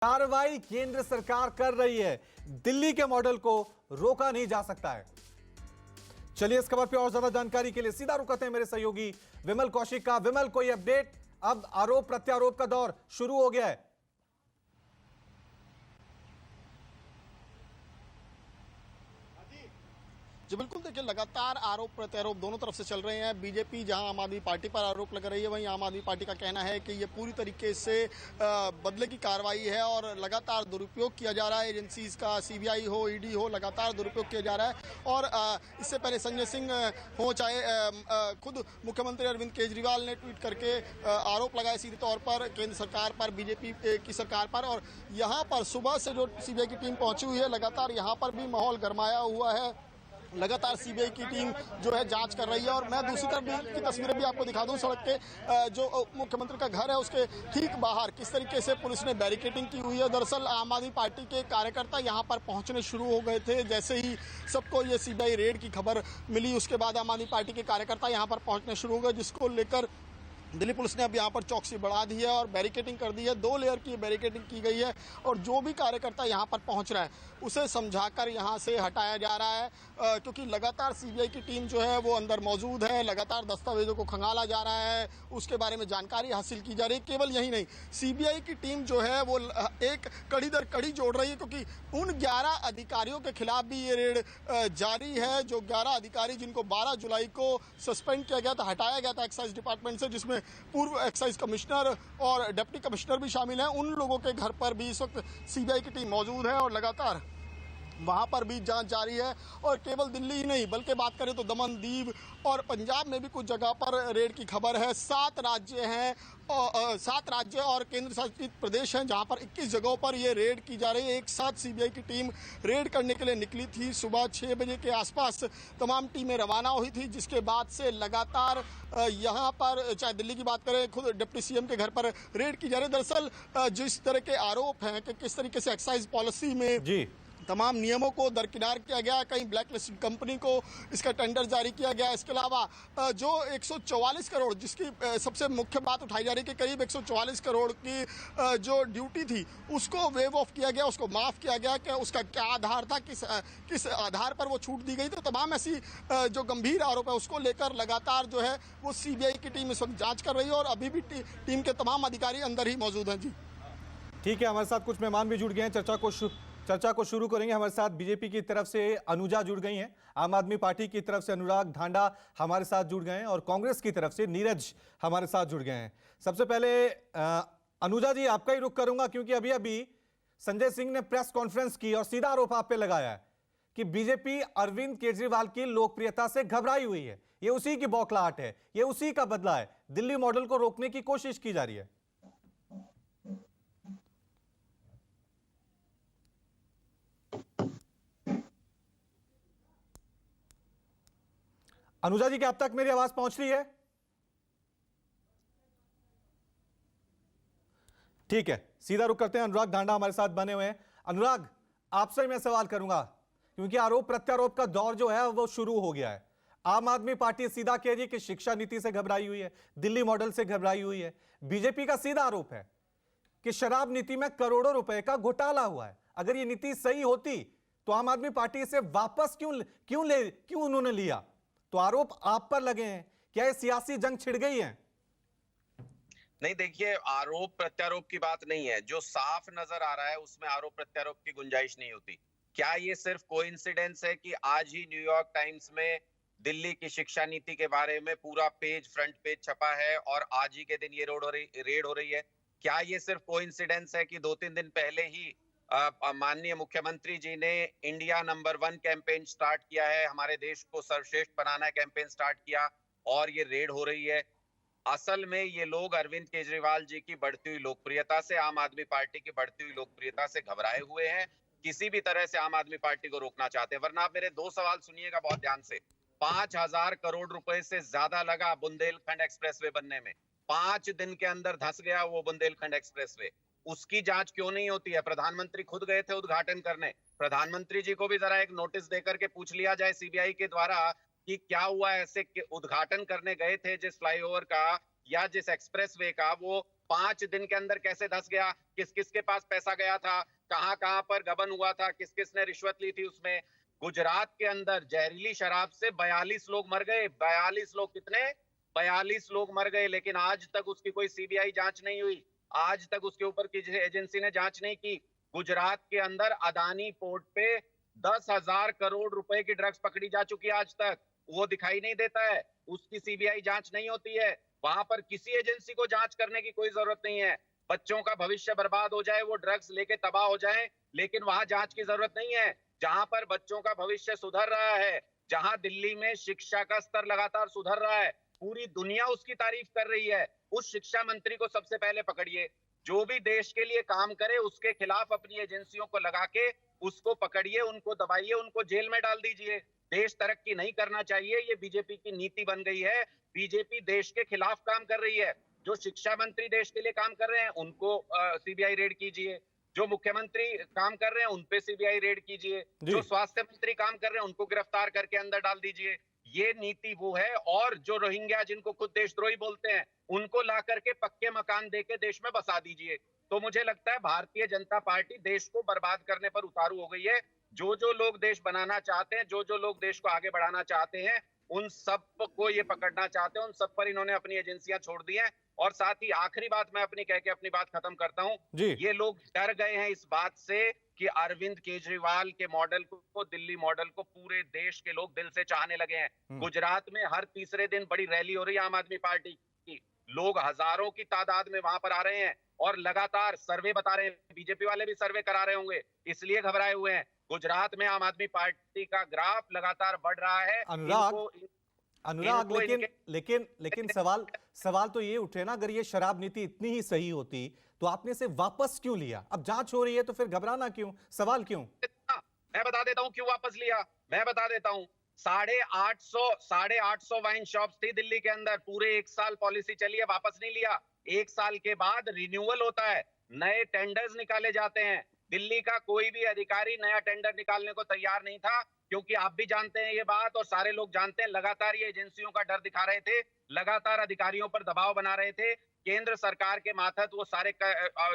कार्रवाई केंद्र सरकार कर रही है, दिल्ली के मॉडल को रोका नहीं जा सकता है। चलिए इस खबर पे और ज्यादा जानकारी के लिए सीधा रुक करते हैं मेरे सहयोगी विमल कौशिक का। विमल, कोई अपडेट? अब आरोप प्रत्यारोप का दौर शुरू हो गया है। जी बिल्कुल, देखिए लगातार आरोप प्रत्यारोप दोनों तरफ से चल रहे हैं। बीजेपी जहां आम आदमी पार्टी पर आरोप लगा रही है, वहीं आम आदमी पार्टी का कहना है कि ये पूरी तरीके से बदले की कार्रवाई है और लगातार दुरुपयोग किया जा रहा है एजेंसीज का, सीबीआई हो, ईडी हो, लगातार दुरुपयोग किया जा रहा है। और इससे पहले संजय सिंह हो, चाहे खुद मुख्यमंत्री अरविंद केजरीवाल ने ट्वीट करके आरोप लगाए सीधे तौर पर केंद्र सरकार पर, बीजेपी की सरकार पर। और यहाँ पर सुबह से जो सीबीआई की टीम पहुंची हुई है, लगातार यहाँ पर भी माहौल गरमाया हुआ है। लगातार सीबीआई की टीम जो है जांच कर रही है। और मैं दूसरी तरफ भी की तस्वीरें भी आपको दिखा दूं। सड़क के जो मुख्यमंत्री का घर है उसके ठीक बाहर किस तरीके से पुलिस ने बैरिकेडिंग की हुई है। दरअसल आम आदमी पार्टी के कार्यकर्ता यहां पर पहुंचने शुरू हो गए थे। जैसे ही सबको ये सीबीआई रेड की खबर मिली, उसके बाद आम आदमी पार्टी के कार्यकर्ता यहां पर पहुंचने शुरू हो गए, जिसको लेकर दिल्ली पुलिस ने अब यहाँ पर चौकसी बढ़ा दी है और बैरिकेडिंग कर दी है। 2 लेयर की बैरिकेडिंग की गई है और जो भी कार्यकर्ता यहाँ पर पहुँच रहा है उसे समझाकर यहाँ से हटाया जा रहा है, क्योंकि लगातार सीबीआई की टीम जो है वो अंदर मौजूद है। लगातार दस्तावेजों को खंगाला जा रहा है, उसके बारे में जानकारी हासिल की जा रही है। केवल यही नहीं, सीबीआई की टीम जो है वो एक कड़ी दर कड़ी जोड़ रही है, क्योंकि उन 11 अधिकारियों के खिलाफ भी ये रेड जारी है। जो 11 अधिकारी जिनको 12 जुलाई को सस्पेंड किया गया था, हटाया गया था एक्साइज डिपार्टमेंट से, जिसमें पूर्व एक्साइज कमिश्नर और डिप्टी कमिश्नर भी शामिल हैं, उन लोगों के घर पर भी इस वक्त सीबीआई की टीम मौजूद है और लगातार वहां पर भी जांच जारी है। और केवल दिल्ली ही नहीं, बल्कि बात करें तो दमन, दीव और पंजाब में भी कुछ जगह पर रेड की खबर है। 7 राज्य हैं, 7 राज्य और केंद्र शासित प्रदेश हैं जहां पर 21 जगहों पर ये रेड की जा रही है। एक साथ सीबीआई की टीम रेड करने के लिए निकली थी। सुबह 6 बजे के आसपास तमाम टीमें रवाना हुई थी, जिसके बाद से लगातार यहाँ पर, चाहे दिल्ली की बात करें, खुद डिप्टी सीएम के घर पर रेड की जा रही है। दरअसल जिस तरह के आरोप हैं कि किस तरीके से एक्साइज पॉलिसी में तमाम नियमों को दरकिनार किया गया, कहीं ब्लैक लिस्टेड कंपनी को इसका टेंडर जारी किया गया। इसके अलावा जो 144 करोड़, जिसकी सबसे मुख्य बात उठाई जा रही है कि करीब 144 करोड़ की जो ड्यूटी थी उसको वेव ऑफ किया गया, उसको माफ किया गया। कि उसका क्या आधार था, किस आधार पर वो छूट दी गई। तो तमाम ऐसी जो गंभीर आरोप है उसको लेकर लगातार जो है वो सीबीआई की टीम इस वक्त जाँच कर रही है और अभी भी टीम के तमाम अधिकारी अंदर ही मौजूद हैं। जी ठीक है, हमारे साथ कुछ मेहमान भी जुड़ गए हैं। चर्चा को शुरू करेंगे। हमारे साथ बीजेपी की तरफ से अनुजा जुड़ गई हैं, आम आदमी पार्टी की तरफ से अनुराग ढांडा हमारे साथ जुड़ गए हैं और कांग्रेस की तरफ से नीरज हमारे साथ जुड़ गए हैं। सबसे पहले अनुजा जी, आपका ही रुख करूंगा, क्योंकि अभी अभी संजय सिंह ने प्रेस कॉन्फ्रेंस की और सीधा आरोप आप पे लगाया है कि बीजेपी अरविंद केजरीवाल की लोकप्रियता से घबराई हुई है। ये उसी की बौखलाहट है, ये उसी का बदला है, दिल्ली मॉडल को रोकने की कोशिश की जा रही है। अनुजा जी, क्या अब तक मेरी आवाज पहुंच रही है? ठीक है, सीधा रुक करते हैं। अनुराग ढांडा हमारे साथ बने हुए हैं। अनुराग, आपसे मैं सवाल करूंगा, क्योंकि आरोप प्रत्यारोप का दौर जो है वो शुरू हो गया है। आम आदमी पार्टी सीधा कह रही है कि शिक्षा नीति से घबराई हुई है, दिल्ली मॉडल से घबराई हुई है। बीजेपी का सीधा आरोप है कि शराब नीति में करोड़ों रुपए का घोटाला हुआ है। अगर ये नीति सही होती तो आम आदमी पार्टी इसे वापस क्यों उन्होंने लिया? तो आरोप आप पर लगे हैं, क्या ये सियासी जंग छिड़ गई है? नहीं, देखिए, आरोप प्रत्यारोप की बात नहीं है। जो साफ नजर आ रहा है उसमें आरोप प्रत्यारोप की गुंजाइश नहीं होती। क्या ये सिर्फ कोइंसिडेंस है कि आज ही न्यूयॉर्क टाइम्स में दिल्ली की शिक्षा नीति के बारे में पूरा फ्रंट पेज छपा है और आज ही के दिन ये रेड हो रही है? क्या ये सिर्फ कोइंसिडेंस है कि 2-3 दिन पहले ही माननीय मुख्यमंत्री जी ने इंडिया नंबर 1 कैंपेन स्टार्ट किया है, हमारे देश को सर्वश्रेष्ठ बनाना कैंपेन स्टार्ट किया और ये रेड हो रही है? असल में ये लोग अरविंद केजरीवाल जी की बढ़ती हुई लोकप्रियता से, आम आदमी पार्टी की बढ़ती हुई लोकप्रियता से घबराए हुए हैं। किसी भी तरह से आम आदमी पार्टी को रोकना चाहते हैं। वरना आप मेरे 2 सवाल सुनिएगा बहुत ध्यान से। 5,000 करोड़ रुपए से ज्यादा लगा बुंदेलखंड एक्सप्रेसवे बनने में। 5 दिन के अंदर धंस गया वो बुंदेलखंड एक्सप्रेसवे। उसकी जांच क्यों नहीं होती है? प्रधानमंत्री खुद गए थे उद्घाटन करने। प्रधानमंत्री जी को भी जरा एक नोटिस देकर के पूछ लिया जाए सीबीआई के द्वारा कि क्या हुआ, ऐसे उद्घाटन करने गए थे जिस फ्लाईओवर का या जिस एक्सप्रेसवे का, वो 5 दिन के अंदर कैसे धस गया, किस किस के पास पैसा गया था, कहां कहां पर गबन हुआ था, किस किस ने रिश्वत ली थी उसमें। गुजरात के अंदर जहरीली शराब से 42 लोग मर गए। 42 लोग कितने? 42 लोग मर गए, लेकिन आज तक उसकी कोई सीबीआई जांच नहीं हुई। आज तक उसके ऊपर किसी एजेंसी ने जांच नहीं की। गुजरात के अंदर अदानी पोर्ट पे 10,000 करोड़ रुपए की ड्रग्स पकड़ी जा चुकी है आज तक, वो दिखाई नहीं देता है, उसकी सीबीआई जांच नहीं होती है। वहां पर किसी एजेंसी को जांच करने की कोई जरूरत नहीं है। बच्चों का भविष्य बर्बाद हो जाए, वो ड्रग्स लेके तबाह हो जाए, लेकिन वहां जांच की जरूरत नहीं है। जहां पर बच्चों का भविष्य सुधर रहा है, जहां दिल्ली में शिक्षा का स्तर लगातार सुधर रहा है, पूरी दुनिया उसकी तारीफ कर रही है, उस शिक्षा मंत्री को सबसे पहले पकड़िए। जो भी देश के लिए काम करे उसके खिलाफ अपनी एजेंसियों को लगा के उसको पकड़िए, उनको दबाइए, उनको जेल में डाल दीजिए। देश तरक्की नहीं करना चाहिए, ये बीजेपी की नीति बन गई है। बीजेपी देश के खिलाफ काम कर रही है। जो शिक्षा मंत्री देश के लिए काम कर रहे हैं उनको सीबीआई रेड कीजिए, जो मुख्यमंत्री काम कर रहे हैं उन पे सीबीआई रेड कीजिए, जो स्वास्थ्य मंत्री काम कर रहे हैं उनको गिरफ्तार करके अंदर डाल दीजिए। ये नीति वो है। और जो रोहिंग्या जिनको खुद देशद्रोही बोलते हैं उनको ला करके पक्के मकान देके देश में बसा दीजिए। तो मुझे लगता है भारतीय जनता पार्टी देश को बर्बाद करने पर उतारू हो गई है। जो जो लोग देश बनाना चाहते हैं, जो जो लोग देश को आगे बढ़ाना चाहते हैं, उन सब को ये पकड़ना चाहते हैं, उन सब पर इन्होंने अपनी एजेंसियां छोड़ दी हैं। और साथ ही आखिरी बात मैं अपनी कह के अपनी बात खत्म करता हूं। ये लोग डर गए हैं इस बात से कि अरविंद केजरीवाल के मॉडल को, दिल्ली मॉडल को पूरे देश के लोग दिल से चाहने लगे हैं। गुजरात में हर तीसरे दिन बड़ी रैली हो रही है आम आदमी पार्टी की, लोग हजारों की तादाद में वहां पर आ रहे हैं और लगातार सर्वे बता रहे हैं, बीजेपी वाले भी सर्वे करा रहे होंगे, इसलिए घबराए हुए हैं। गुजरात में आम आदमी पार्टी का ग्राफ लगातार बढ़ रहा है। अनुराग लेकिन सवाल तो ये उठे ना, अगर ये शराब नीति इतनी ही सही होती तो आपने इसे वापस क्यों लिया? अब जांच हो रही है तो फिर घबराना क्यों, सवाल क्यों? मैं बता देता हूं क्यों वापस लिया, मैं बता देता हूं। 850 वाइन शॉप्स थी दिल्ली के अंदर, पूरे 1 साल पॉलिसी चली है, वापस नहीं लिया। 1 साल के बाद रिन्यूअल होता है, नए टेंडर्स निकाले जाते हैं। दिल्ली का कोई भी अधिकारी नया टेंडर निकालने को तैयार नहीं था, क्योंकि आप भी जानते हैं ये बात और सारे लोग जानते हैं, लगातार ये एजेंसियों का डर दिखा रहे थे, लगातार अधिकारियों पर दबाव बना रहे थे। केंद्र सरकार के मातहत वो सारे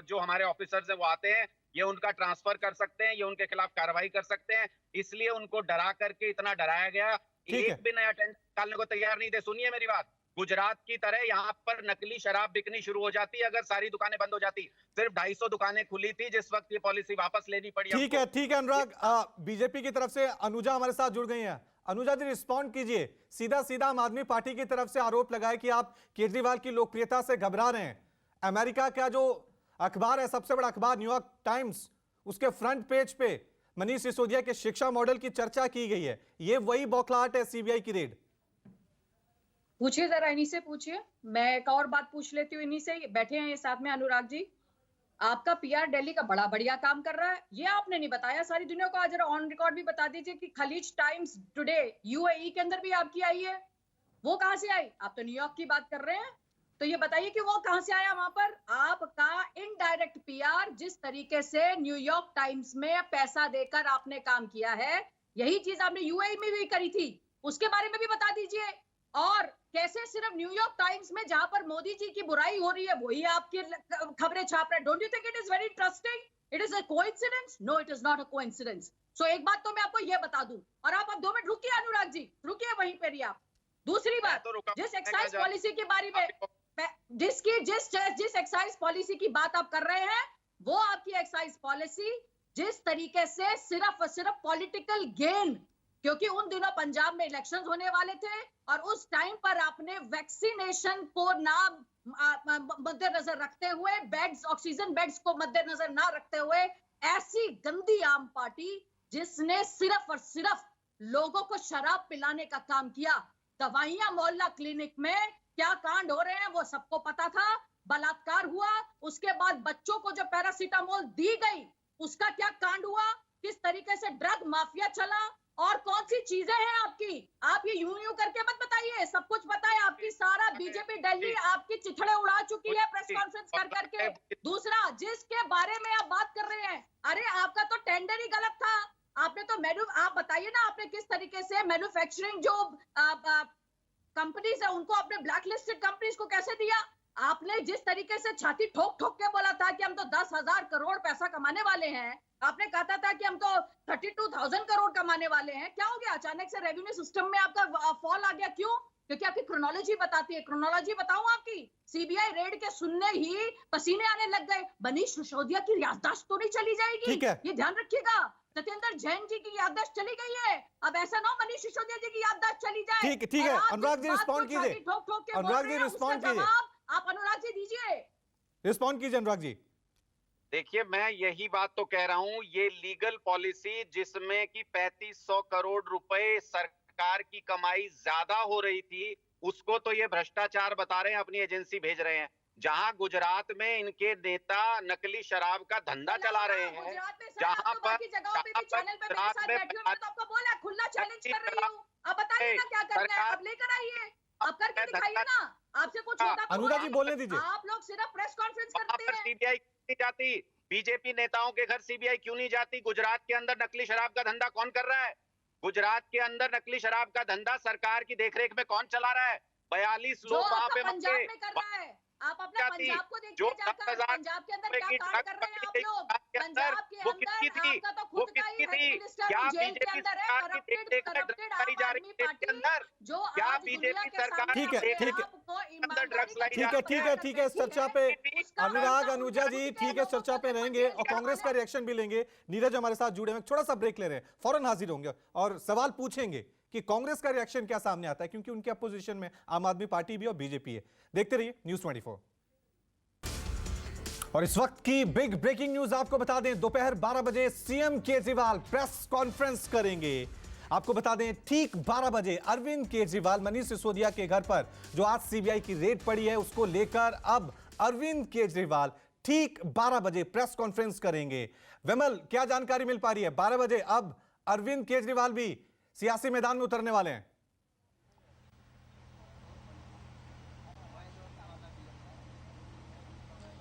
जो हमारे ऑफिसर्स हैं वो आते हैं, ये उनका ट्रांसफर कर सकते हैं, ये उनके खिलाफ कार्रवाई कर सकते हैं, इसलिए उनको डरा करके इतना डराया गया। एक भी नया टेंडर निकालने को तैयार नहीं थे। सुनिए मेरी बात, गुजरात की तरह यहाँ पर नकली शराब बिकनी शुरू हो जाती अगर सारी दुकानें बंद हो जाती। सिर्फ 250 दुकानें खुली थी जिस वक्त ये पॉलिसी वापस लेनी पड़ी। ठीक है अनुराग, बीजेपी की तरफ से अनुजा हमारे साथ जुड़ गई हैं। अनुजा जी रिस्पॉन्ड कीजिए, सीधा सीधा आम आदमी पार्टी की तरफ से आरोप लगाए कि आप केजरीवाल की लोकप्रियता से घबरा रहे हैं। अमेरिका का जो अखबार है, सबसे बड़ा अखबार न्यूयॉर्क टाइम्स, उसके फ्रंट पेज पे मनीष सिसोदिया के शिक्षा मॉडल की चर्चा की गई है। ये वही बौखलाहट है सीबीआई की रेड? पूछिए जरा, इन्हीं से पूछिए। मैं एक और बात पूछ लेती हूँ इन्हीं से, बैठे हैं ये साथ में अनुराग जी। आपका पीआर दिल्ली का बड़ा बढ़िया काम कर रहा है, ये आपने नहीं बताया सारी दुनिया को। आज जरा ऑन रिकॉर्ड भी बता दीजिए कि खलीज टाइम्स टुडे यूएई के अंदर भी आपकी आई है, वो कहां से आई? आप तो न्यूयॉर्क की बात कर रहे हैं, तो ये बताइए कि वो कहां से आया वहां पर। आपका इनडायरेक्ट पीआर, जिस तरीके से न्यूयॉर्क टाइम्स में पैसा देकर आपने काम किया है, यही चीज आपने यूएई में भी करी थी, उसके बारे में भी बता दीजिए। और कैसे सिर्फ न्यूयॉर्क टाइम्स में जहां पर मोदी जी की बुराई हो रही है वही आपकी खबरें छाप रहे हैं। Don't you think it is very interesting? It is a coincidence? No, it is not a coincidence. So एक बात तो मैं आपको ये बता दूं, और आप अब 2 मिनट रुकिए अनुराग जी, रुकिए वहीं पर ही आप। दूसरी बात, जिस एक्साइज पॉलिसी के बारे में जिस एक्साइज पॉलिसी की बात आप कर रहे हैं, वो आपकी एक्साइज पॉलिसी जिस तरीके से सिर्फ और सिर्फ पॉलिटिकल गेन, क्योंकि उन दिनों पंजाब में इलेक्शंस होने वाले थे और उस टाइम पर आपने वैक्सीनेशन को ना मद्देनजर रखते हुए, बेड्स, ऑक्सीजन बेड्स को मद्देनजर ना रखते हुए, ऐसी गंदी आम पार्टी जिसने सिर्फ और सिर्फ लोगों को शराब पिलाने का काम किया। दवाइयां मोहल्ला क्लिनिक में क्या कांड हो रहे हैं वो सबको पता था। बलात्कार हुआ, उसके बाद बच्चों को जो पैरासीटामोल दी गई उसका क्या कांड हुआ, किस तरीके से ड्रग माफिया चला, और कौन सी चीजें हैं आपकी। आप ये यूं करके मत बताइए, सब कुछ पता है। आपकी सारा बीजेपी दिल्ली आपकी चिथड़े उड़ा चुकी है प्रेस कॉन्फ्रेंस कर करके। दूसरा, जिसके बारे में आप बात कर रहे हैं, अरे आपका तो टेंडर ही गलत था। आपने तो आप बताइए ना, आपने किस तरीके से मैन्युफैक्चरिंग जो कंपनीज है उनको आपने ब्लैक लिस्टेड कंपनीज को कैसे दिया? आपने जिस तरीके से छाती ठोक ठोक के बोला था कि हम तो 10,000 करोड़ पैसा कमाने वाले हैं, आपने कहा था कि हम तो 32,000 करोड़ कमाने वाले हैं, क्या हो गया? अचानक से रेवेन्यू सिस्टम में आपका फॉल आ गया, क्यों? क्योंकि आपकी क्रोनोलॉजी बताती है। क्रोनोलॉजी बताऊं आपकी? सीबीआई रेड के सुनने ही पसीने आने लग गए। मनीष सिसोदिया की याददाश्त तो नहीं चली जाएगी, ठीक है। ये ध्यान रखिएगा। सत्येंद्र जैन जी की याददाश्त चली गई है, अब ऐसा ना हो मनीष सिसोदिया जी की याददाश्त चली जाए। ठीक है। अनुराग जी रिस्पॉन्ड कीजिए। अनुराग जी रिस्पॉन्ड कीजिए। आप अनुराग जी दीजिए, रिस्पॉन्ड कीजिए अनुराग जी। देखिए, मैं यही बात तो कह रहा हूं, ये लीगल पॉलिसी जिसमें कि 3500 करोड़ रुपए सरकार की कमाई ज्यादा हो रही थी, उसको तो ये भ्रष्टाचार बता रहे हैं, अपनी एजेंसी भेज रहे हैं। जहां गुजरात में इनके नेता नकली शराब का धंधा चला रहे हैं, जहां पर आपको बोला खुला चैलेंज कर रही हूँ, अब बताइए ना क्या करना है, अब लेकर आइए, अब करके दिखाइए ना। आपसे कुछ होता तो अनुराग जी बोलने दीजिए। आप लोग सिर्फ प्रेस कॉन्फ्रेंस करते हैं। सीबीआई क्यों नहीं जाती? बीजेपी नेताओं के घर सीबीआई क्यों नहीं जाती? गुजरात के अंदर नकली शराब का धंधा कौन कर रहा है? गुजरात के अंदर नकली शराब का धंधा सरकार की देखरेख में कौन चला रहा है? 42 लोग वहां पे पंजाब में कर रहा है। आप अपना पंजाब को देखिए जाकर, पंजाब के अंदर क्या कांड कर रहे हैं आप लोग? पंजाब के अंदर आपका तो खुद का ही हेल्थ मिनिस्टर जेल के अंदर है, करप्टेड आम आदमी पार्टी जो आज दुनिया के सामने ठीक है। इस चर्चा पे अनुराग अनुजा जी ठीक है, इस चर्चा पे रहेंगे और कांग्रेस का रिएक्शन भी लेंगे। नीरज हमारे साथ जुड़े हैं, छोटा सा ब्रेक ले रहे हैं, फौरन हाजिर होंगे और सवाल पूछेंगे कि कांग्रेस का रिएक्शन क्या सामने आता है, क्योंकि उनके अपोजिशन में आम आदमी पार्टी भी और बीजेपी है। देखते रहिए न्यूज़ 24। और इस वक्त की बिग ब्रेकिंग न्यूज आपको बता दें, दोपहर 12 बजे सीएम केजरीवाल प्रेस कॉन्फ्रेंस करेंगे। आपको बता दें ठीक 12 बजे अरविंद केजरीवाल मनीष सिसोदिया के घर पर जो आज सीबीआई की रेड पड़ी है उसको लेकर अब अरविंद केजरीवाल ठीक 12 बजे प्रेस कॉन्फ्रेंस करेंगे। विमल, क्या जानकारी मिल पा रही है? 12 बजे अब अरविंद केजरीवाल भी सियासी मैदान में उतरने वाले हैं।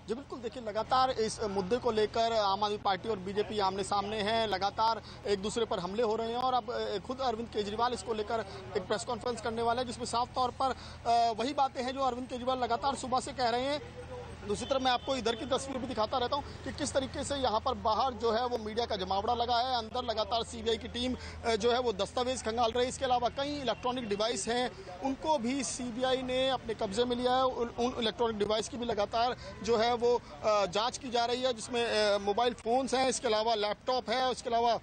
जी बिल्कुल, देखिए लगातार इस मुद्दे को लेकर आम आदमी पार्टी और बीजेपी आमने सामने हैं, लगातार एक दूसरे पर हमले हो रहे हैं और अब खुद अरविंद केजरीवाल इसको लेकर एक प्रेस कॉन्फ्रेंस करने वाले हैं जिसमें साफ तौर पर वही बातें हैं जो अरविंद केजरीवाल लगातार सुबह से कह रहे हैं। दूसरी तरफ मैं आपको इधर की तस्वीर भी दिखाता रहता हूं कि किस तरीके से यहां पर बाहर जो है वो मीडिया का जमावड़ा लगा है, अंदर लगातार सीबीआई की टीम जो है वो दस्तावेज खंगाल रही है। इसके अलावा कई इलेक्ट्रॉनिक डिवाइस हैं, उनको भी सीबीआई ने अपने कब्जे में लिया है। उन इलेक्ट्रॉनिक डिवाइस की भी लगातार जो है वो जाँच की जा रही है, जिसमें मोबाइल फोन्स हैं, इसके अलावा लैपटॉप है, इसके अलावा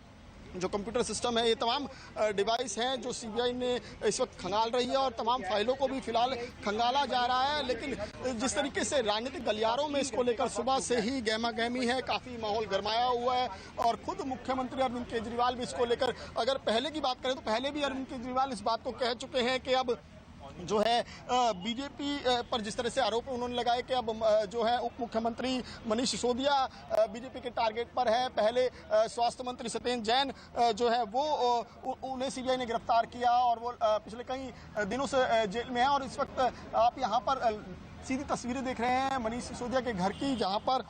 जो कंप्यूटर सिस्टम है, ये तमाम डिवाइस हैं जो सीबीआई ने इस वक्त खंगाल रही है और तमाम फाइलों को भी फिलहाल खंगाला जा रहा है। लेकिन जिस तरीके से राजनीतिक गलियारों में इसको लेकर सुबह से ही गहमा गहमी है, काफ़ी माहौल गरमाया हुआ है और खुद मुख्यमंत्री अरविंद केजरीवाल भी इसको लेकर, अगर पहले की बात करें तो पहले भी अरविंद केजरीवाल इस बात को कह चुके हैं कि अब जो है बीजेपी पर जिस तरह से आरोप उन्होंने लगाए कि अब जो है उप मुख्यमंत्री मनीष सिसोदिया बीजेपी के टारगेट पर है। पहले स्वास्थ्य मंत्री सत्येंद्र जैन जो है वो उन्हें सीबीआई ने गिरफ्तार किया और वो पिछले कई दिनों से जेल में है। और इस वक्त आप यहाँ पर सीधी तस्वीरें देख रहे हैं मनीष सिसोदिया के घर की, जहाँ पर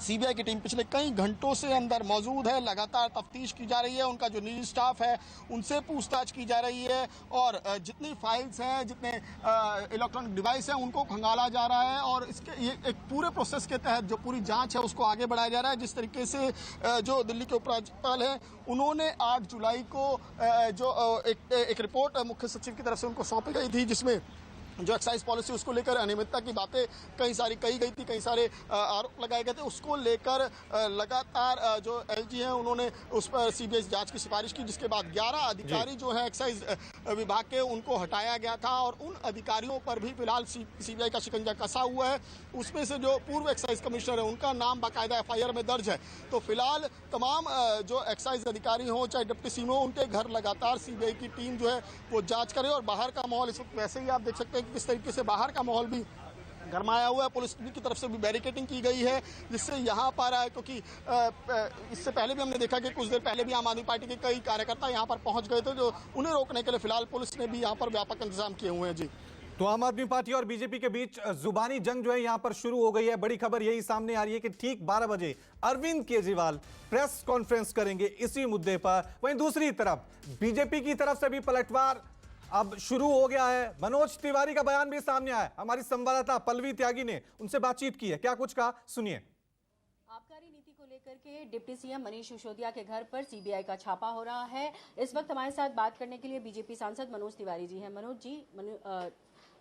सीबीआई की टीम पिछले कई घंटों से अंदर मौजूद है, लगातार तफ्तीश की जा रही है, उनका जो निजी स्टाफ है उनसे पूछताछ की जा रही है और जितनी फाइल्स हैं, जितने इलेक्ट्रॉनिक डिवाइस हैं, उनको खंगाला जा रहा है। और इसके ये एक पूरे प्रोसेस के तहत जो पूरी जांच है उसको आगे बढ़ाया जा रहा है। जिस तरीके से जो दिल्ली के उपराज्यपाल हैं उन्होंने 8 जुलाई को जो एक रिपोर्ट मुख्य सचिव की तरफ से उनको सौंपी गई थी, जिसमें जो एक्साइज पॉलिसी उसको लेकर अनियमितता की बातें कई सारी कही गई थी, कई सारे आरोप लगाए गए थे। उसको लेकर लगातार जो एलजी हैं उन्होंने उस पर सीबीआई जांच की सिफारिश की, जिसके बाद 11 अधिकारी जो है एक्साइज विभाग के उनको हटाया गया था और उन अधिकारियों पर भी फिलहाल सीबीआई का शिकंजा कसा हुआ है। उसमें से जो पूर्व एक्साइज कमिश्नर है उनका नाम बाकायदा एफआईआर में दर्ज है। तो फिलहाल तमाम जो एक्साइज अधिकारी हों चाहे डिप्टी सीएम हो, उनके घर लगातार सीबीआई की टीम जो है वो जाँच करे। और बाहर का माहौल इस वक्त वैसे ही आप देख सकते हैं किस तरीके से बाहर का माहौल भी गरमाया हुआ है। पुलिस की तरफ से भी बैरिकेडिंग की गई है, जिससे यहाँ पर क्योंकि इससे पहले भी हमने देखा कि कुछ देर पहले भी आम आदमी पार्टी के कई कार्यकर्ता यहाँ पर पहुँच गए थे, जो उन्हें रोकने के लिए फिलहाल पुलिस ने भी यहाँ पर व्यापक इंतजाम किए हुए हैं। जी, तो आम आदमी पार्टी और बीजेपी के बीच जुबानी जंग जो है यहाँ पर शुरू हो गई है। बड़ी खबर यही सामने आ रही है कि ठीक 12 बजे अरविंद केजरीवाल प्रेस कॉन्फ्रेंस करेंगे इसी मुद्दे पर। वहीं दूसरी तरफ बीजेपी की तरफ से भी पलटवार अब शुरू हो गया है। मनोज तिवारी का बयान भी सामने आया। हमारी संवाददाता पल्लवी त्यागी ने उनसे बातचीत की है, क्या कुछ कहा, सुनिए। आबकारी नीति को लेकर के डिप्टी सीएम मनीष सिसोदिया के घर पर सीबीआई का छापा हो रहा है। इस वक्त हमारे साथ बात करने के लिए बीजेपी सांसद मनोज तिवारी जी हैं। मनोज जी,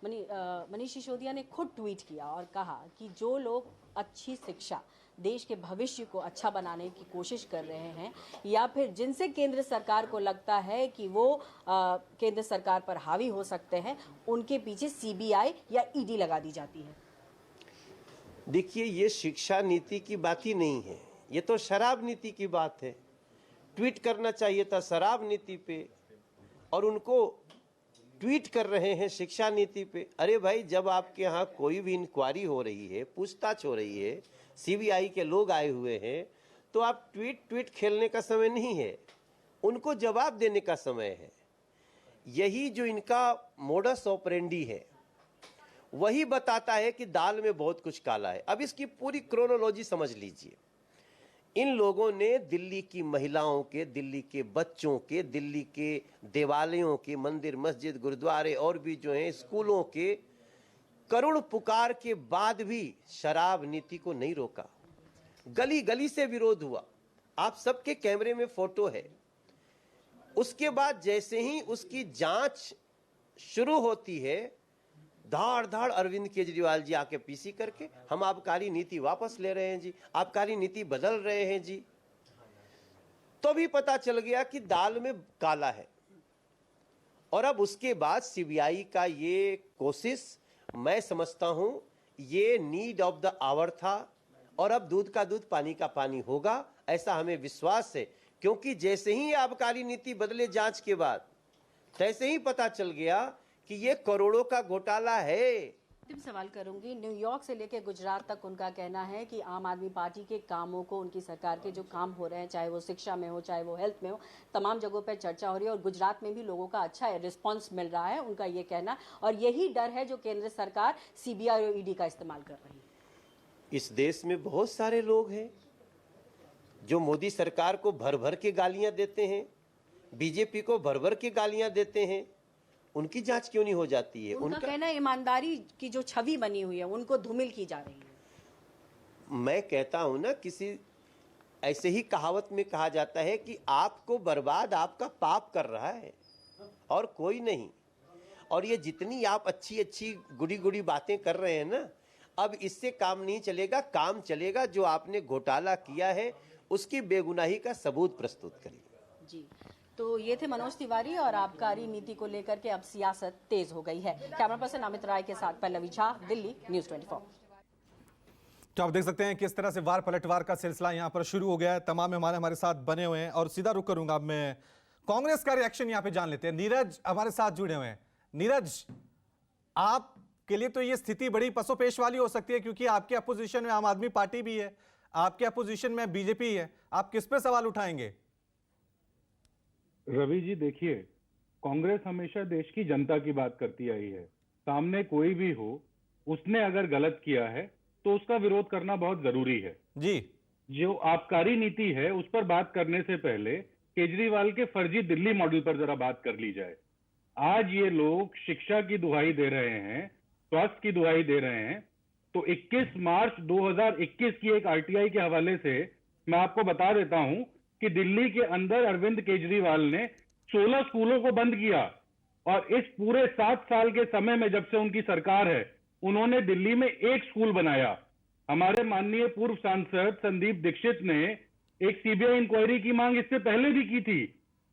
मनीष सिसोदिया ने खुद ट्वीट किया और कहा कि जो लोग अच्छी शिक्षा, देश के भविष्य को अच्छा बनाने की कोशिश कर रहे हैं या फिर जिनसे केंद्र सरकार को लगता है कि वो केंद्र सरकार पर हावी हो सकते हैं, उनके पीछे सीबीआई या ईडी लगा दी जाती है। देखिए, ये शिक्षा नीति की बात ही नहीं है, ये तो शराब नीति की बात है। ट्वीट करना चाहिए था शराब नीति पे और उनको ट्वीट कर रहे हैं शिक्षा नीति पे। अरे भाई, जब आपके यहाँ कोई भी इंक्वायरी हो रही है, पूछताछ हो रही है, सीबीआई के लोग आए हुए हैं, तो आप ट्वीट खेलने का समय नहीं है, उनको जवाब देने का समय है। यही जो इनका मोडस ऑपरेंडी है वही बताता है कि दाल में बहुत कुछ काला है। अब इसकी पूरी क्रोनोलॉजी समझ लीजिए। इन लोगों ने दिल्ली की महिलाओं के, दिल्ली के बच्चों के, दिल्ली के देवालयों के, मंदिर, मस्जिद, गुरुद्वारे और भी जो हैं स्कूलों के करुण पुकार के बाद भी शराब नीति को नहीं रोका। गली गली से विरोध हुआ, आप सबके कैमरे में फोटो है। उसके बाद जैसे ही उसकी जांच शुरू होती है, धाड़ धाड़ अरविंद केजरीवाल जी आके पीसी करके हम आबकारी नीति वापस ले रहे हैं जी, आबकारी नीति बदल रहे हैं जी। तो भी पता चल गया कि दाल में काला है। और अब उसके बाद सीबीआई का ये कोशिश, मैं समझता हूं ये नीड ऑफ द आवर था और अब दूध का दूध पानी का पानी होगा, ऐसा हमें विश्वास है। क्योंकि जैसे ही आबकारी नीति बदले जांच के बाद, तैसे ही पता चल गया कि ये करोड़ों का घोटाला है। अंतिम सवाल करूंगी, न्यूयॉर्क से लेकर गुजरात तक उनका कहना है कि आम आदमी पार्टी के कामों को, उनकी सरकार के जो काम हो रहे हैं, चाहे वो शिक्षा में हो, चाहे वो हेल्थ में हो, तमाम जगहों पर चर्चा हो रही है और गुजरात में भी लोगों का अच्छा रिस्पांस मिल रहा है, उनका ये कहना। और यही डर है जो केंद्र सरकार सीबीआई और ईडी का इस्तेमाल कर रही है। इस देश में बहुत सारे लोग हैं जो मोदी सरकार को भर भर के गालियां देते हैं, बीजेपी को भर भर के गालियां देते हैं। उनकी जांच क्यों नहीं हो जाती है? उनका कहना है ईमानदारी की जो छवि बनी हुई है उनको धूमिल की जा रही है। मैं कहता हूं ना, किसी ऐसे ही कहावत में कहा जाता है कि आपको बर्बाद आपका पाप कर रहा है और कोई नहीं। और ये जितनी आप अच्छी अच्छी गुड़ी गुड़ी बातें कर रहे हैं ना, अब इससे काम नहीं चलेगा। काम चलेगा जो आपने घोटाला किया है उसकी बेगुनाही का सबूत प्रस्तुत करिए। जी, तो ये थे मनोज तिवारी और आबकारी नीति को लेकर के अब सियासत तेज हो गई है। कैमरा पर्सन अमित राय के साथ पल्लवी झा, दिल्ली, न्यूज़ 24। तो आप देख सकते हैं किस तरह से वार पलटवार का सिलसिला यहां पर शुरू हो गया है। तमाम मेहमान हमारे साथ बने हुए हैं और सीधा रुक करूंगा अब मैं कांग्रेस का रिएक्शन यहां पे जान लेते हैं। नीरज हमारे साथ जुड़े हुए हैं। नीरज, आप के लिए तो ये स्थिति बड़ी पसोपेश वाली हो सकती है क्योंकि आपके अपोजिशन में आम आदमी पार्टी भी है, आपके अपोजिशन में बीजेपी है। आप किस पे सवाल उठाएंगे? रवि जी, देखिए, कांग्रेस हमेशा देश की जनता की बात करती आई है। सामने कोई भी हो, उसने अगर गलत किया है तो उसका विरोध करना बहुत जरूरी है जी। जो आबकारी नीति है उस पर बात करने से पहले केजरीवाल के फर्जी दिल्ली मॉडल पर जरा बात कर ली जाए। आज ये लोग शिक्षा की दुहाई दे रहे हैं, स्वास्थ्य की दुहाई दे रहे हैं। तो 21 मार्च 2021 की एक आरटीआई के हवाले से मैं आपको बता देता हूं कि दिल्ली के अंदर अरविंद केजरीवाल ने 16 स्कूलों को बंद किया और इस पूरे 7 साल के समय में जब से उनकी सरकार है, उन्होंने दिल्ली में एक स्कूल बनाया। हमारे माननीय पूर्व सांसद संदीप दीक्षित ने एक सीबीआई इंक्वायरी की मांग इससे पहले भी की थी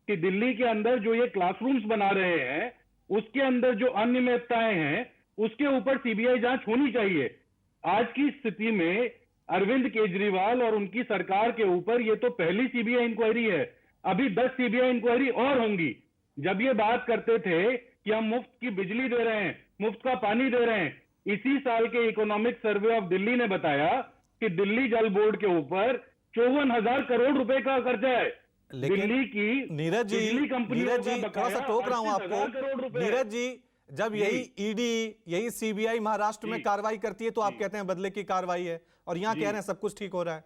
कि दिल्ली के अंदर जो ये क्लासरूम्स बना रहे हैं उसके अंदर जो अनियमितताएं हैं उसके ऊपर सीबीआई जांच होनी चाहिए। आज की स्थिति में अरविंद केजरीवाल और उनकी सरकार के ऊपर ये तो पहली सीबीआई इंक्वायरी है, अभी 10 सीबीआई इंक्वायरी और होंगी। जब ये बात करते थे कि हम मुफ्त की बिजली दे रहे हैं, मुफ्त का पानी दे रहे हैं, इसी साल के इकोनॉमिक सर्वे ऑफ दिल्ली ने बताया कि दिल्ली जल बोर्ड के ऊपर 54,000 करोड़ रुपए का कर्जा है। दिल्ली की नीरज जी थोड़ा सा टोक रहा हूं आपको। नीरज जी, जब यही ईडी, यही सीबीआई महाराष्ट्र में कार्रवाई करती है तो आप कहते हैं बदले की कार्रवाई है और यहां कह रहे हैं सब कुछ ठीक हो रहा है।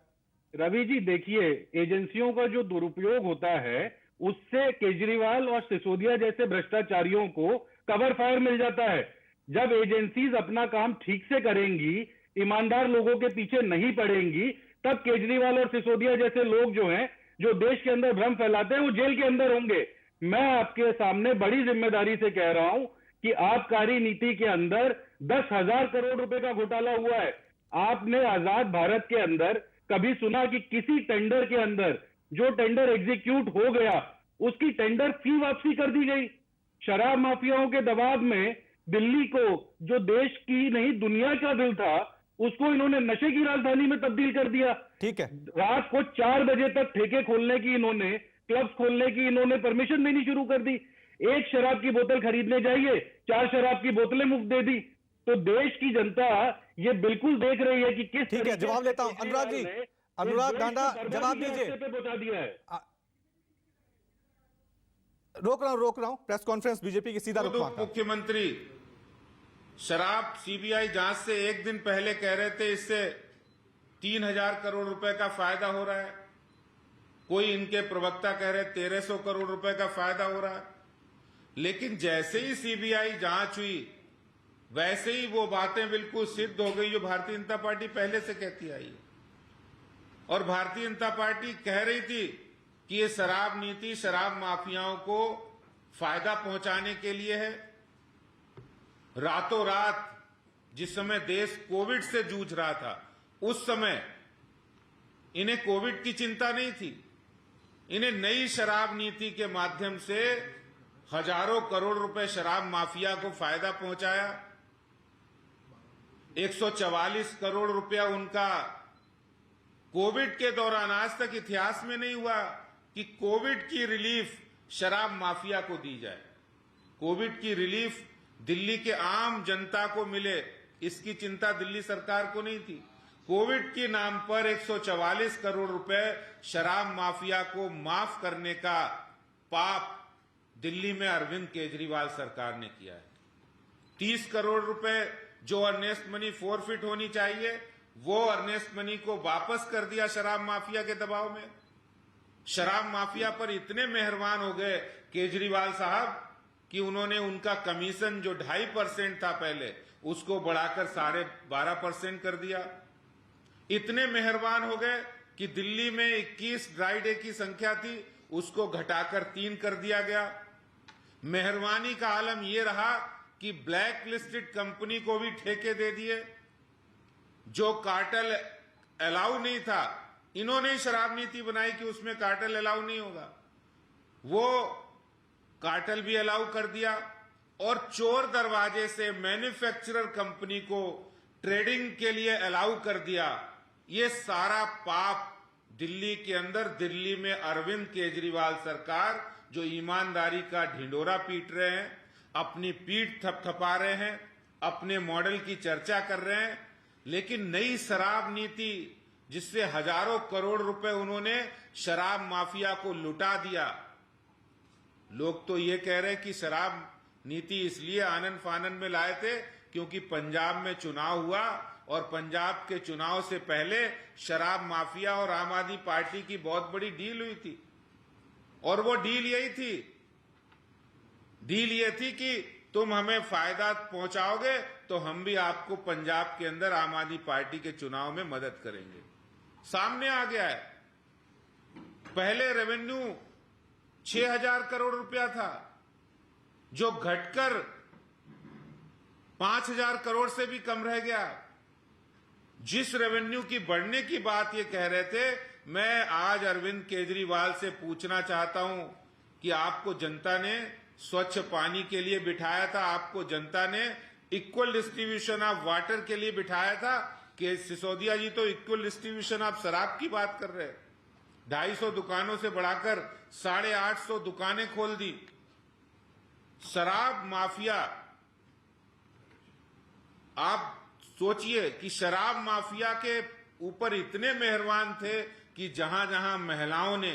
रवि जी, देखिए, एजेंसियों का जो दुरुपयोग होता है उससे केजरीवाल और सिसोदिया जैसे भ्रष्टाचारियों को कवर फायर मिल जाता है। जब एजेंसीज अपना काम ठीक से करेंगी, ईमानदार लोगों के पीछे नहीं पड़ेंगी, तब केजरीवाल और सिसोदिया जैसे लोग जो हैं, जो देश के अंदर भ्रम फैलाते हैं, वो जेल के अंदर होंगे। मैं आपके सामने बड़ी जिम्मेदारी से कह रहा हूं कि आबकारी नीति के अंदर 10,000 करोड़ रुपए का घोटाला हुआ है। आपने आजाद भारत के अंदर कभी सुना कि किसी टेंडर के अंदर जो टेंडर एग्जीक्यूट हो गया उसकी टेंडर फी वापसी कर दी गई? शराब माफियाओं के दबाव में दिल्ली को, जो देश की नहीं दुनिया का दिल था, उसको इन्होंने नशे की राजधानी में तब्दील कर दिया। ठीक है, रात को 4 बजे तक ठेके खोलने की इन्होंने, क्लब्स खोलने की इन्होंने परमिशन देनी शुरू कर दी। एक शराब की बोतल खरीदने जाइए, 4 शराब की बोतलें मुफ्त दे दी। तो देश की जनता ये बिल्कुल देख रही है कि किस ठीक है, जवाब लेता हूं। अनुराग जी, अनुराग ढांडा, जवाब दीजिए। पहुंचा दिया है। रोक रहा हूं प्रेस कॉन्फ्रेंस बीजेपी की, सीधा रुकवाता हूं। मुख्यमंत्री शराब सीबीआई जांच से एक दिन पहले कह रहे थे इससे 3,000 करोड़ रुपए का फायदा हो रहा है। कोई इनके प्रवक्ता कह रहे 1,300 करोड़ रुपए का फायदा हो रहा है। लेकिन जैसे ही सीबीआई जांच हुई, वैसे ही वो बातें बिल्कुल सिद्ध हो गई जो भारतीय जनता पार्टी पहले से कहती आई है। और भारतीय जनता पार्टी कह रही थी कि ये शराब नीति शराब माफियाओं को फायदा पहुंचाने के लिए है। रातों रात जिस समय देश कोविड से जूझ रहा था, उस समय इन्हें कोविड की चिंता नहीं थी। इन्हें नई शराब नीति के माध्यम से हजारों करोड़ रुपए शराब माफिया को फायदा पहुंचाया। 144 करोड़ रुपया उनका कोविड के दौरान, आज तक इतिहास में नहीं हुआ कि कोविड की रिलीफ शराब माफिया को दी जाए। कोविड की रिलीफ दिल्ली के आम जनता को मिले, इसकी चिंता दिल्ली सरकार को नहीं थी। कोविड के नाम पर 144 करोड़ रुपए शराब माफिया को माफ करने का पाप दिल्ली में अरविंद केजरीवाल सरकार ने किया है। 30 करोड़ रुपए जो अर्नेस्ट मनी फोरफिट होनी चाहिए, वो अर्नेस्ट मनी को वापस कर दिया शराब माफिया के दबाव में। शराब माफिया पर इतने मेहरबान हो गए केजरीवाल साहब कि उन्होंने उनका कमीशन जो 2.5% था पहले, उसको बढ़ाकर 12.5% कर दिया। इतने मेहरबान हो गए कि दिल्ली में 21 ड्राई डे की संख्या थी, उसको घटाकर 3 कर दिया गया। मेहरबानी का आलम यह रहा कि ब्लैक लिस्टेड कंपनी को भी ठेके दे दिए। जो कार्टेल अलाउ नहीं था, इन्होंने ही शराब नीति बनाई कि उसमें कार्टेल अलाउ नहीं होगा, वो कार्टेल भी अलाउ कर दिया। और चोर दरवाजे से मैन्युफैक्चरर कंपनी को ट्रेडिंग के लिए अलाउ कर दिया। ये सारा पाप दिल्ली के अंदर, दिल्ली में अरविंद केजरीवाल सरकार जो ईमानदारी का ढिंडोरा पीट रहे हैं, अपनी पीठ थपथपा रहे हैं, अपने मॉडल की चर्चा कर रहे हैं, लेकिन नई शराब नीति जिससे हजारों करोड़ रुपए उन्होंने शराब माफिया को लुटा दिया। लोग तो ये कह रहे हैं कि शराब नीति इसलिए आनन फानन में लाए थे क्योंकि पंजाब में चुनाव हुआ और पंजाब के चुनाव से पहले शराब माफिया और आम आदमी पार्टी की बहुत बड़ी डील हुई थी। और वो डील यही थी, डील ये थी कि तुम हमें फायदा पहुंचाओगे तो हम भी आपको पंजाब के अंदर आम आदमी पार्टी के चुनाव में मदद करेंगे। सामने आ गया है। पहले रेवेन्यू 6,000 करोड़ रुपया था, जो घटकर 5,000 करोड़ से भी कम रह गया। जिस रेवेन्यू की बढ़ने की बात ये कह रहे थे, मैं आज अरविंद केजरीवाल से पूछना चाहता हूं कि आपको जनता ने स्वच्छ पानी के लिए बिठाया था, आपको जनता ने इक्वल डिस्ट्रीब्यूशन ऑफ वाटर के लिए बिठाया था कि सिसोदिया जी तो इक्वल डिस्ट्रीब्यूशन ऑफ शराब की बात कर रहे हैं। 250 दुकानों से बढ़ाकर 850 दुकानें खोल दी। शराब माफिया, आप सोचिए कि शराब माफिया के ऊपर इतने मेहरबान थे कि जहां जहां महिलाओं ने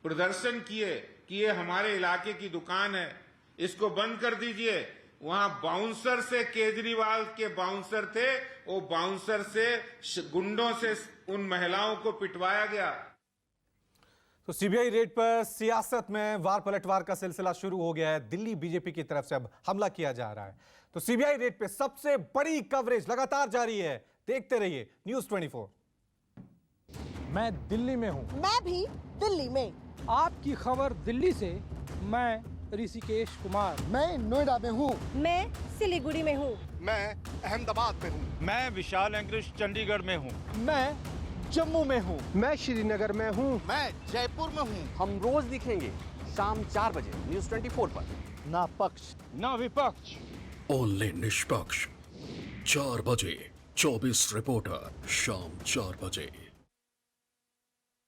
प्रदर्शन किए कि ये हमारे इलाके की दुकान है, इसको बंद कर दीजिए, वहां बाउंसर से, केजरीवाल के बाउंसर थे, वो बाउंसर से, गुंडों से उन महिलाओं को पिटवाया गया। तो सीबीआई रेड पर सियासत में वार पलटवार का सिलसिला शुरू हो गया है। दिल्ली बीजेपी की तरफ से अब हमला किया जा रहा है। तो सीबीआई रेड पे सबसे बड़ी कवरेज लगातार जारी है। देखते रहिए न्यूज़ 24। मैं दिल्ली में हूं। मैं भी दिल्ली में। आपकी खबर दिल्ली से। मैं ऋषिकेश कुमार। मैं नोएडा में हूँ। मैं सिलीगुड़ी में हूँ। मैं अहमदाबाद में हूँ। मैं विशाल अंग्रेज चंडीगढ़ में हूँ। मैं जम्मू में हूँ। मैं श्रीनगर में हूँ। मैं जयपुर में हूँ। हम रोज दिखेंगे शाम 4 बजे न्यूज़ 24 पर। ना पक्ष ना विपक्ष, ओनली निष्पक्ष। 4 बजे 24 रिपोर्टर शाम 4 बजे।